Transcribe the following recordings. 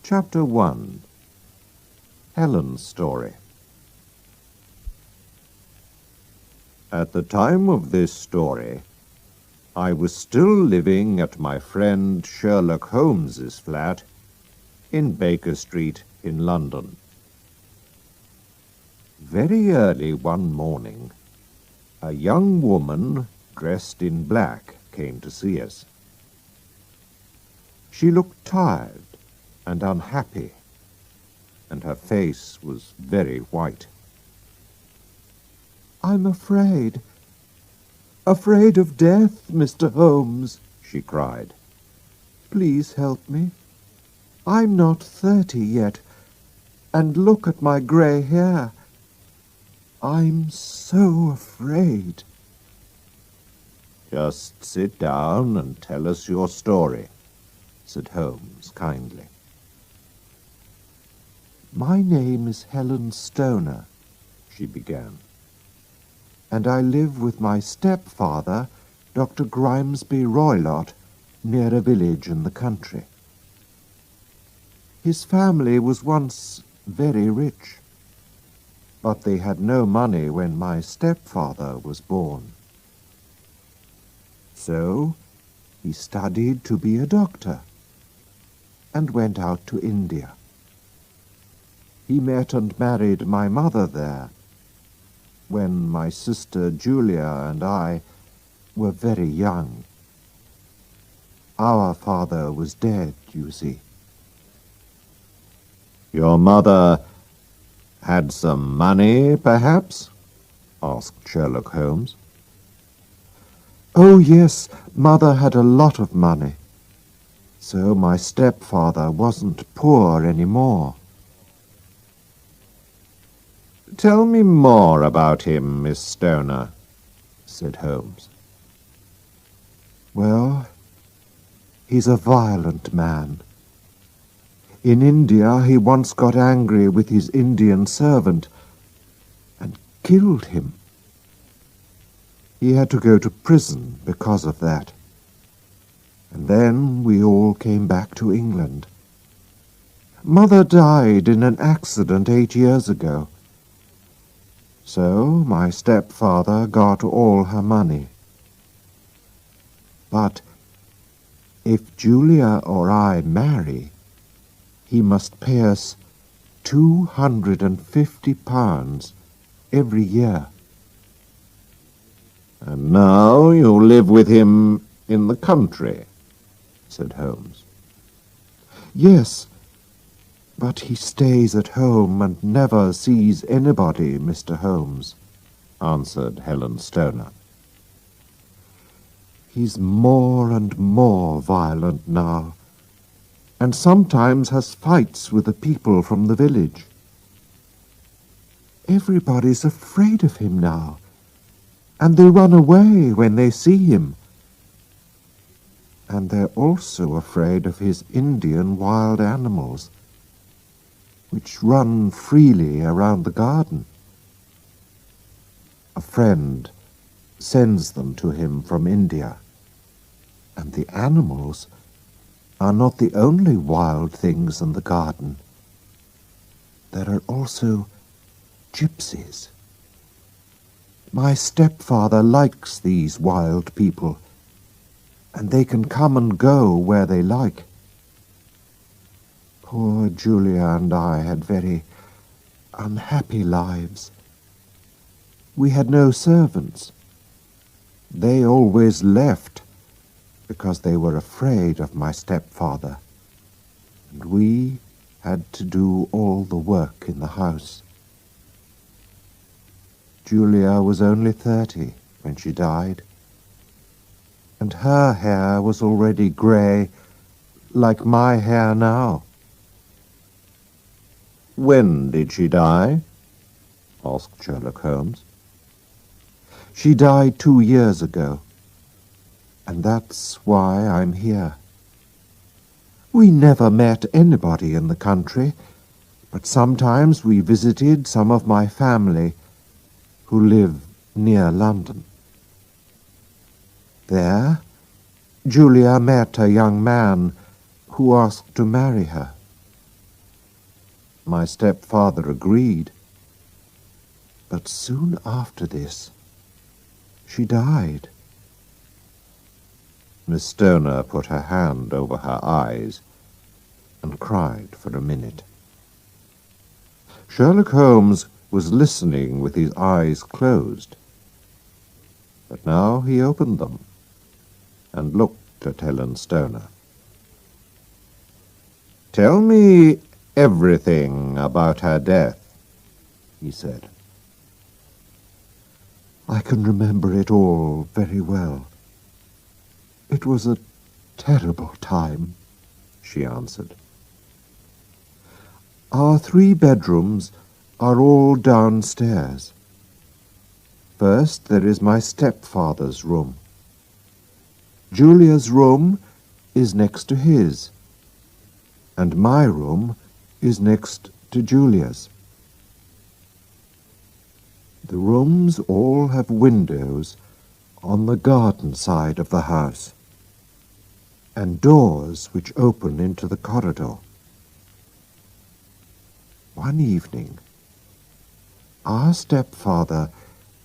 Chapter 1. Helen's Story. At the time of this story, I was still living at my friend Sherlock Holmes's flat in Baker Street in London. Very early one morning, a young woman dressed in black came to see us. She looked tired and unhappy, and her face was very white. "I'm afraid of death, Mr. Holmes," she cried. "Please help me. I'm not 30 yet, and look at my grey hair. I'm so afraid." "Just sit down and tell us your story," said Holmes kindly. "My name is Helen Stoner," she began, "and I live with my stepfather, Dr. Grimesby Roylott, near a village in the country. His family was once very rich, but they had no money when my stepfather was born. So he studied to be a doctor and went out to India. He met and married my mother there, when my sister Julia and I were very young. Our father was dead, you see." "Your mother had some money, perhaps?" asked Sherlock Holmes. "Oh, yes, Mother had a lot of money. So my stepfather wasn't poor any more." "Tell me more about him, Miss Stoner," said Holmes. "Well, he's a violent man. In India he once got angry with his Indian servant and killed him. He had to go to prison because of that. And then we all came back to England. Mother died in an accident 8 years ago. So my stepfather got all her money. But if Julia or I marry, he must pay us £250 every year." "And now you live with him in the country," said Holmes. "Yes, but he stays at home and never sees anybody, Mr. Holmes," answered Helen Stoner. "He's more and more violent now, and sometimes has fights with the people from the village. Everybody's afraid of him now, and they run away when they see him. And they're also afraid of his Indian wild animals, which run freely around the garden. A friend sends them to him from India, and the animals are not the only wild things in the garden. There are also gypsies. My stepfather likes these wild people, and they can come and go where they like. Poor Julia and I had very unhappy lives. We had no servants. They always left because they were afraid of my stepfather, and we had to do all the work in the house. Julia was only 30 when she died, and her hair was already grey, like my hair now." "When did she die?" asked Sherlock Holmes. "She died 2 years ago, and that's why I'm here. We never met anybody in the country, but sometimes we visited some of my family who live near London. There, Julia met a young man who asked to marry her. My stepfather agreed. But soon after this, she died. Miss Stoner put her hand over her eyes and cried for a minute. Sherlock Holmes was listening with his eyes closed, but now he opened them and looked at Helen Stoner. "Tell me everything about her death," he said. I can remember it all very well. It was a terrible time, she answered. Our 3 bedrooms are all downstairs. First, there is my stepfather's room. Julia's room is next to his, and my room is next to Julia's. The rooms all have windows on the garden side of the house, and doors which open into the corridor. One evening, our stepfather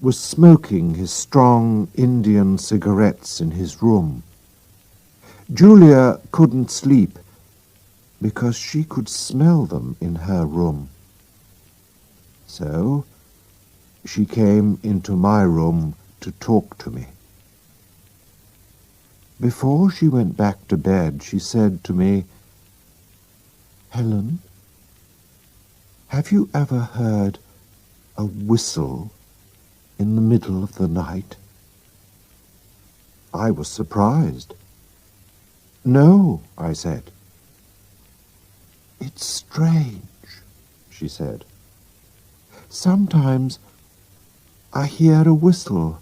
was smoking his strong Indian cigarettes in his room. Julia couldn't sleep because she could smell them in her room. So she came into my room to talk to me. Before she went back to bed, she said to me, "Helen, have you ever heard a whistle in the middle of the night?" I was surprised. "No," I said. "It's strange," she said. "Sometimes I hear a whistle,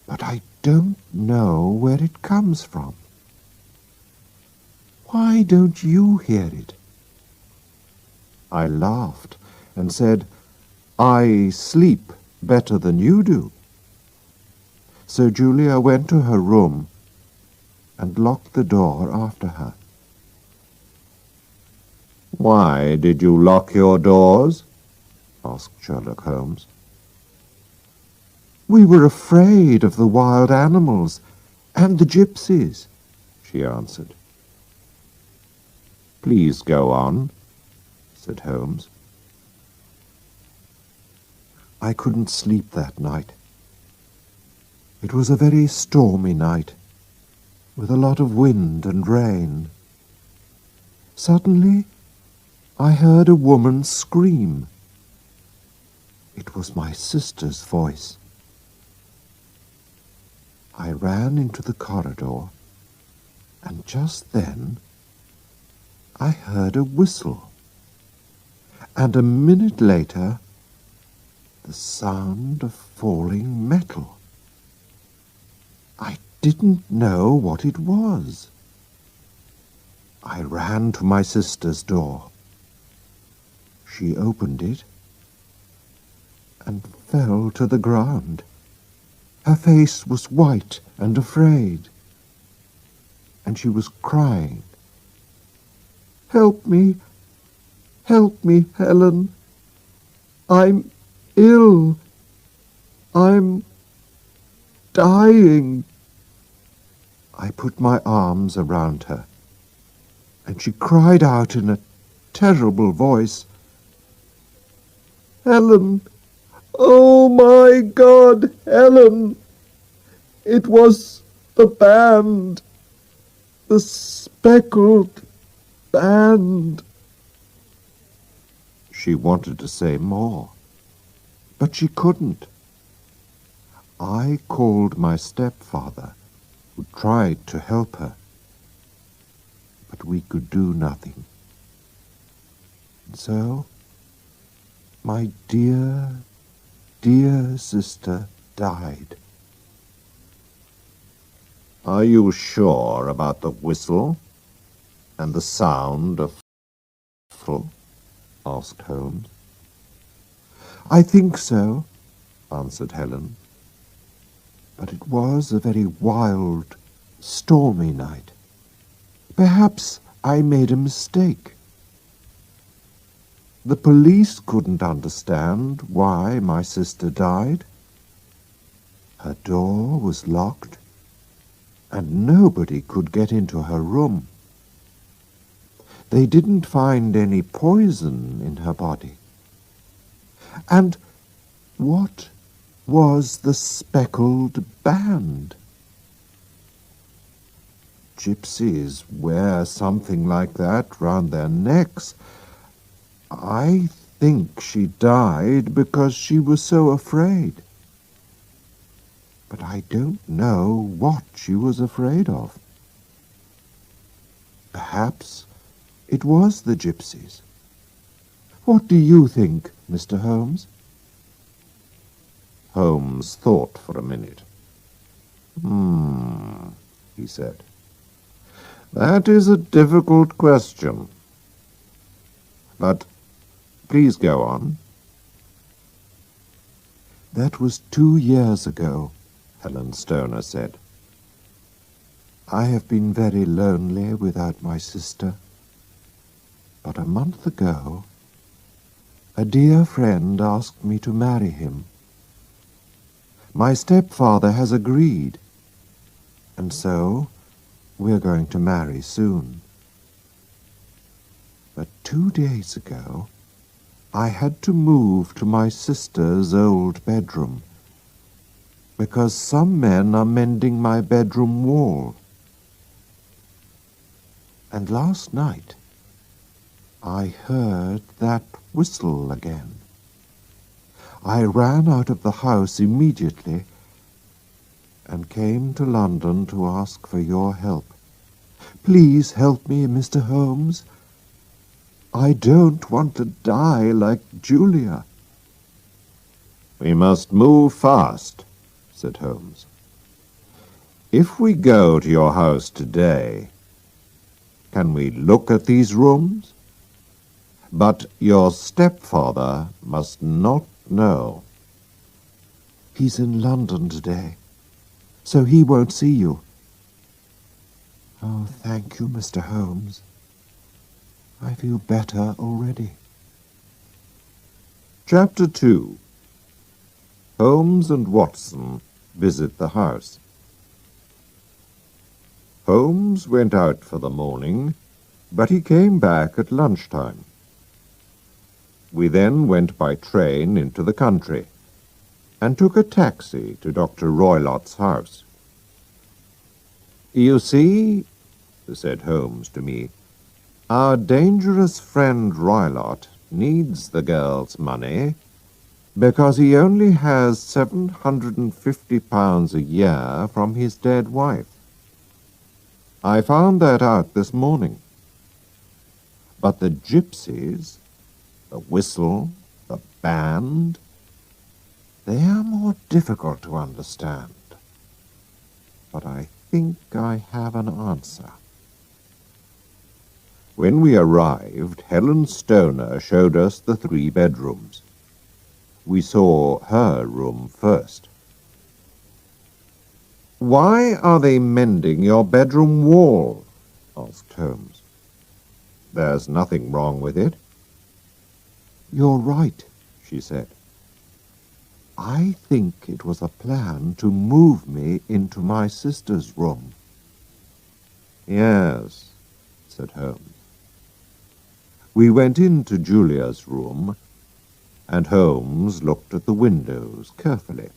but I don't know where it comes from. Why don't you hear it?" I laughed and said, "I sleep better than you do." So Julia went to her room and locked the door after her. "Why did you lock your doors?" asked Sherlock Holmes. "We were afraid of the wild animals and the gypsies," she answered. "Please go on," said Holmes. I couldn't sleep that night. It was a very stormy night, with a lot of wind and rain. Suddenly, I heard a woman scream. It was my sister's voice. I ran into the corridor, and just then I heard a whistle, and a minute later the sound of falling metal. I didn't know what it was. I ran to my sister's door. She opened it and fell to the ground. Her face was white and afraid, and she was crying. "Help me! Help me, Helen! I'm ill! I'm dying!" I put my arms around her, and she cried out in a terrible voice, "Helen! Oh, my God, Helen! It was the band, the speckled band." She wanted to say more, but she couldn't. I called my stepfather, who tried to help her, but we could do nothing. And so, my dear, dear sister died. "Are you sure about the whistle and the sound of full?" asked Holmes. "I think so," answered Helen. "But it was a very wild, stormy night. Perhaps I made a mistake." The police couldn't understand why my sister died. Her door was locked, and nobody could get into her room. They didn't find any poison in her body. And what was the speckled band? Gypsies wear something like that round their necks. I think she died because she was so afraid. But I don't know what she was afraid of. Perhaps it was the gypsies. What do you think, Mr. Holmes? Holmes thought for a minute. He said. That is a difficult question. But please go on. That was 2 years ago, Helen Stoner said. I have been very lonely without my sister. But a month ago, a dear friend asked me to marry him. My stepfather has agreed, and so we're going to marry soon. But 2 days ago, I had to move to my sister's old bedroom, because some men are mending my bedroom wall. And last night, I heard that whistle again. I ran out of the house immediately and came to London to ask for your help. Please help me, Mr. Holmes. I don't want to die like Julia. We must move fast, said Holmes. If we go to your house today, can we look at these rooms? But your stepfather must not know. He's in London today, so he won't see you. Oh, thank you, Mr. Holmes. I feel better already. Chapter 2. Holmes and Watson visit the house. Holmes went out for the morning, but he came back at lunchtime. We then went by train into the country and took a taxi to Dr. Roylott's house. You see, said Holmes to me, our dangerous friend Roylott needs the girl's money because he only has £750 a year from his dead wife. I found that out this morning. But the gypsies, the whistle, the band, they are more difficult to understand. But I think I have an answer. When we arrived, Helen Stoner showed us the 3 bedrooms. We saw her room first. Why are they mending your bedroom wall? Asked Holmes. There's nothing wrong with it. You're right, she said. I think it was a plan to move me into my sister's room. Yes, said Holmes. We went into Julia's room, and Holmes looked at the windows carefully.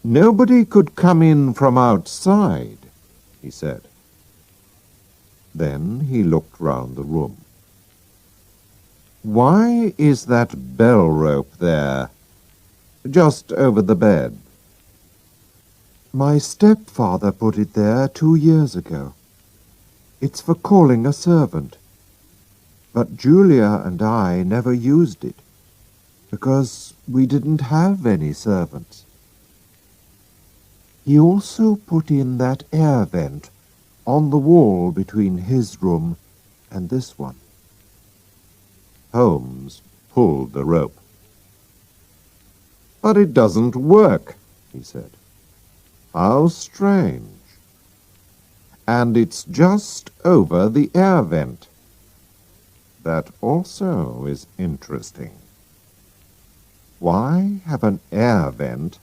Nobody could come in from outside, he said. Then he looked round the room. Why is that bell rope there, just over the bed? My stepfather put it there 2 years ago. It's for calling a servant. But Julia and I never used it, because we didn't have any servants. He also put in that air vent on the wall between his room and this one. Holmes pulled the rope. But it doesn't work, he said. How strange. And it's just over the air vent. that also is interesting. Why have an air vent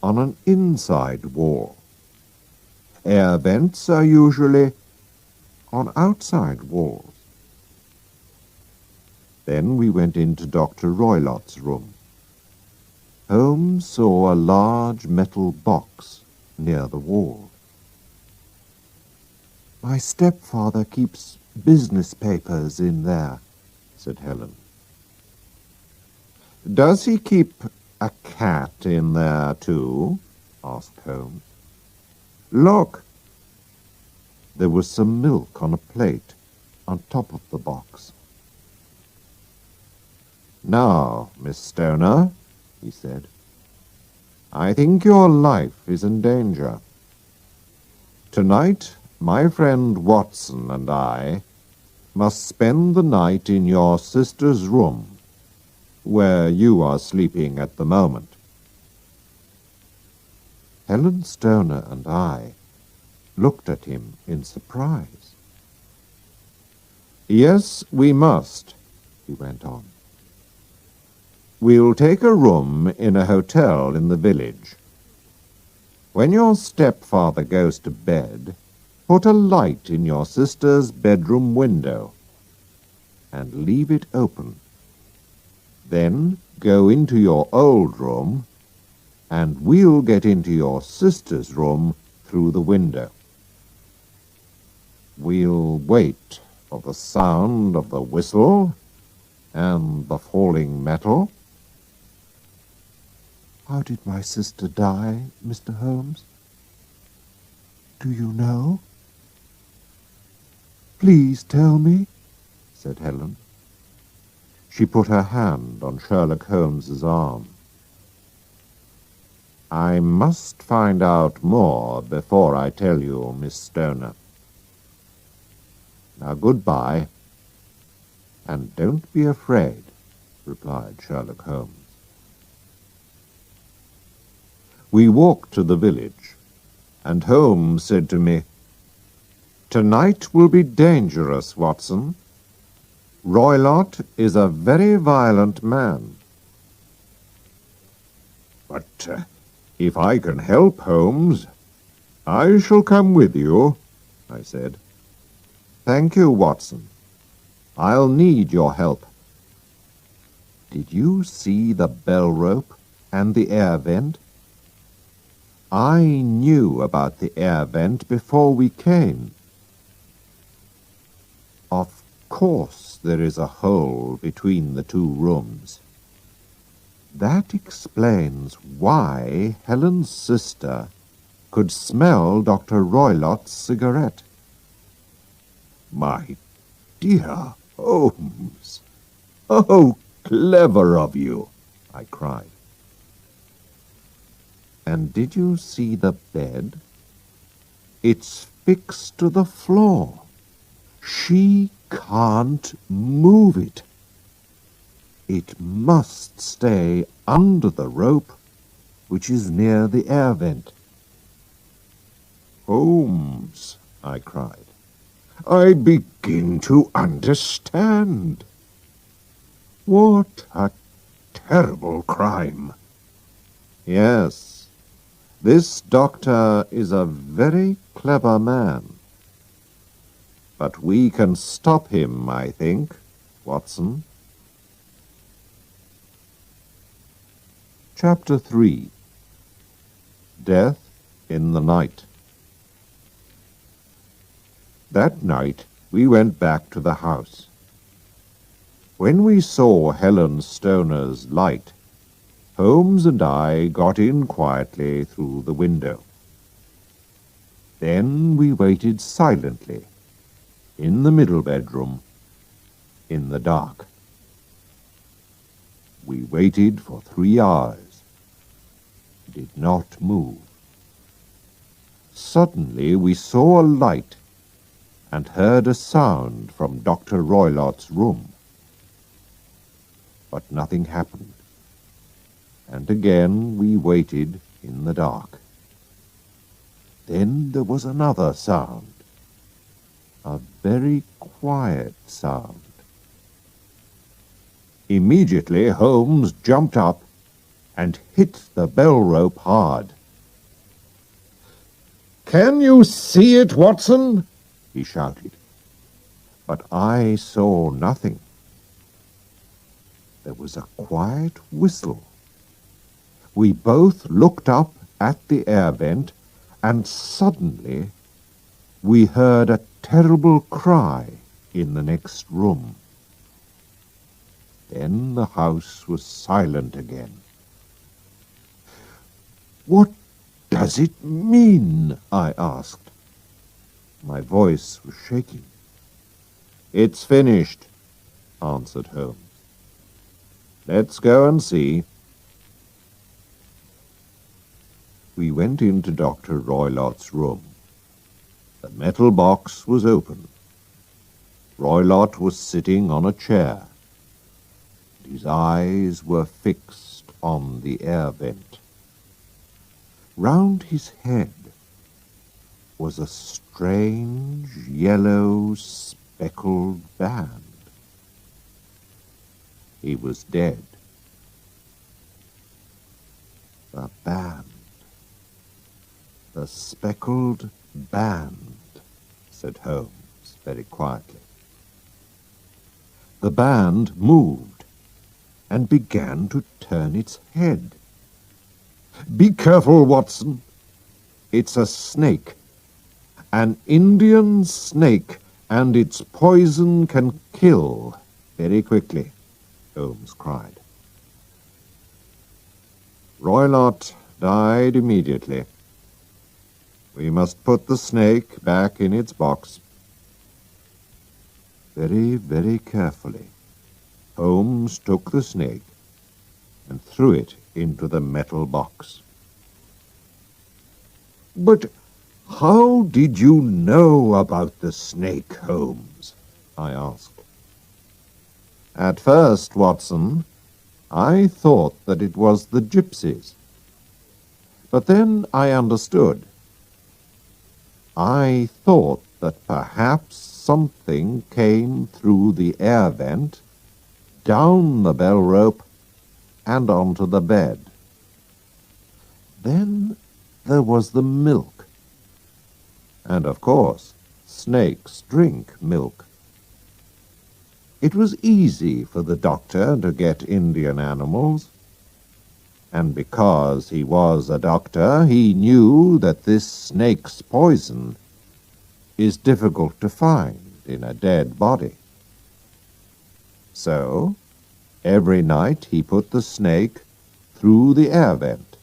on an inside wall? Air vents are usually on outside walls. Then we went into Dr. Roylott's room. Holmes saw a large metal box near the wall. "My stepfather keeps business papers in there," said Helen. "Does he keep a cat in there, too?" asked Holmes. "Look!" There was some milk on a plate on top of the box. "Now, Miss Stoner," he said, "I think your life is in danger. Tonight, my friend Watson and I must spend the night in your sister's room, where you are sleeping at the moment." Helen Stoner and I looked at him in surprise. "Yes, we must," he went on. "We'll take a room in a hotel in the village. When your stepfather goes to bed, put a light in your sister's bedroom window and leave it open. Then go into your old room, and we'll get into your sister's room through the window. We'll wait for the sound of the whistle and the falling metal." "How did my sister die, Mr. Holmes? Do you know?" "Please tell me," said Helen. She put her hand on Sherlock Holmes's arm. "I must find out more before I tell you, Miss Stoner. Now, goodbye, and don't be afraid," replied Sherlock Holmes. We walked to the village, and Holmes said to me, "Tonight will be dangerous, Watson. Roylott is a very violent man." "But if I can help, Holmes, I shall come with you," I said. "Thank you, Watson. I'll need your help." "Did you see the bell rope and the air vent?" "I knew about the air vent before we came." "Of course there is a hole between the two rooms. That explains why Helen's sister could smell Dr. Roylott's cigarette." "My dear Holmes, how clever of you!" I cried. "And did you see the bed? It's fixed to the floor. She can't move it. It must stay under the rope, which is near the air vent." "Holmes," I cried, "I begin to understand. What a terrible crime!" "Yes, this doctor is a very clever man. But we can stop him, I think, Watson." Chapter 3. Death in the Night. That night we went back to the house. When we saw Helen Stoner's light, Holmes and I got in quietly through the window. Then we waited silently in the middle bedroom in the dark. We waited for 3 hours. Did not move. Suddenly we saw a light and heard a sound from Dr. Roylott's room. But nothing happened, and again we waited in the dark. Then there was another sound, a very quiet sound, Immediately Holmes jumped up and hit the bell rope hard. "Can you see it, Watson?" he shouted. But I saw nothing. There was a quiet whistle. We both looked up at the air vent, and suddenly we heard a terrible cry in the next room. Then the house was silent again. "What does it mean?" I asked. My voice was shaking. "It's finished," answered Holmes. "Let's go and see." We went into Dr. Roylott's room. The metal box was open. Roylott was sitting on a chair. His eyes were fixed on the air vent. Round his head was a strange yellow speckled band. He was dead. The band. The speckled band, said Holmes very quietly. The band moved and began to turn its head. "Be careful, Watson. It's a snake. An Indian snake, and its poison can kill very quickly," Holmes cried. "Roylott died immediately. We must put the snake back in its box." Very, very carefully, Holmes took the snake and threw it into the metal box. "But how did you know about the snake, Holmes?" I asked. "At first, Watson, I thought that it was the gypsies. But then I understood. I thought that perhaps something came through the air vent, down the bell rope, and onto the bed. Then there was the milk. And of course, snakes drink milk. It was easy for the doctor to get Indian animals. And because he was a doctor, he knew that this snake's poison is difficult to find in a dead body. So, every night he put the snake through the air vent,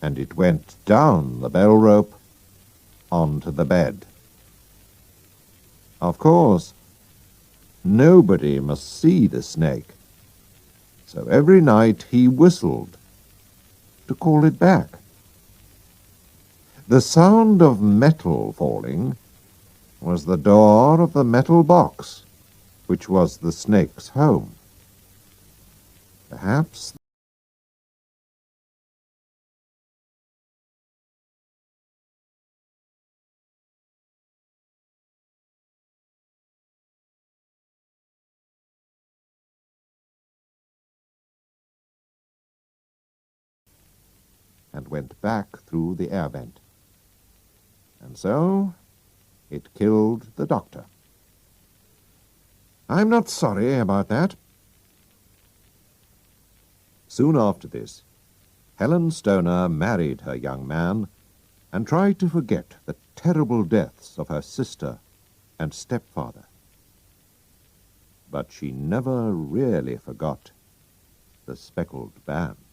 and it went down the bell rope onto the bed. Of course, nobody must see the snake, so every night he whistled to call it back. The sound of metal falling was the door of the metal box, which was the snake's home. Perhaps and went back through the air vent. And so it killed the doctor. I'm not sorry about that. Soon after this, Helen Stoner married her young man and tried to forget the terrible deaths of her sister and stepfather. But she never really forgot the speckled band.